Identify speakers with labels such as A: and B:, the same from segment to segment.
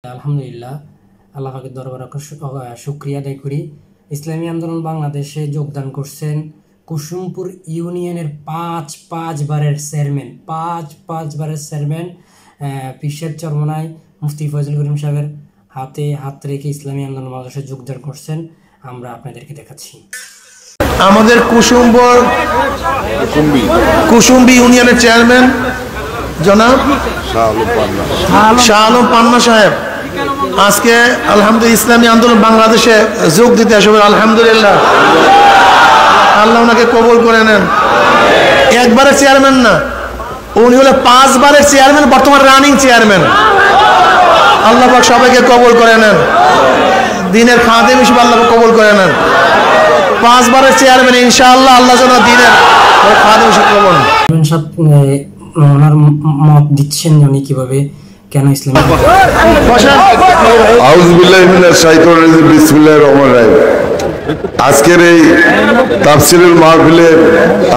A: আলহামদুলিল্লাহ, আল্লাহ পাকের দরবারে শুকরিয়া আদায় করি। ইসলামী আন্দোলন বাংলাদেশে যোগদান করছেন কুসুমপুর ইউনিয়নের পাঁচ বারের চেয়ারম্যান পিসের চরমনায় মুফতি ফয়জুল করিম সাহেবের হাতে হাত রেখে ইসলামী আন্দোলন বাংলাদেশে যোগদান করছেন। আমরা আপনাদেরকে দেখাচ্ছি।
B: আমাদের কুসুম্বি ইউনিয়নের চেয়ারম্যান জনাব শাহ আলম পান্না সাহেব আজকে আলহামদুলিল্লাহ ইসলামী আন্দোলন বাংলাদেশে যোগ দিতে আসবে। আলহামদুলিল্লাহ, আল্লাহ ওনাকে কবুল করে নেন। একবারের চেয়ারম্যান না, উনি হলো 5 বারের চেয়ারম্যান, বর্তমান রানিং চেয়ারম্যান। আল্লাহ পাক সবাইকে কবুল করে নেন, দিনের খাদেম হিসেবে আল্লাহ কবুল করে নেন। 5 বারের চেয়ারম্যান ইনশাআল্লাহ, আল্লাহ যেন দিনের খাদেম হিসেবে কবুল করেন।
A: ওনার মত দিচ্ছেন উনি কিভাবে, কেন ইসলাম।
C: আউযু বিল্লাহি মিনাশ শাইতানির রাজিম, বিসমিল্লাহির রহমানির রহিম। আজকের এই তাফসীরুল মাহফিলে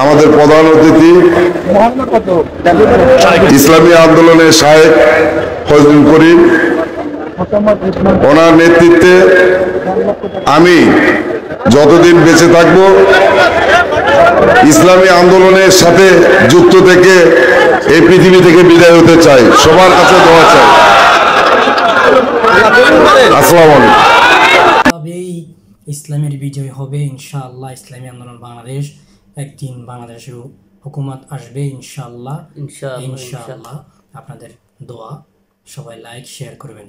C: আমাদের প্রধান অতিথি ইসলামী আন্দোলনের শায়েখ ফজলুল করিম, ওনার নেতৃত্বে আমি যতদিন বেঁচে থাকব ইসলামী আন্দোলনের সাথে যুক্ত থেকে এই পৃথিবী থেকে বিদায় হতে চাই। সবার কাছে দোয়া চাই। আসসালামু আলাইকুম।
A: তবেই ইসলামের বিজয় হবে ইনশাআল্লাহ। ইসলামী আন্দোলন বাংলাদেশ একদিন বাংলাদেশের হুকুমত আসবে ইনশাআল্লাহ। আপনাদের দোয়া, সবাই লাইক শেয়ার করবেন।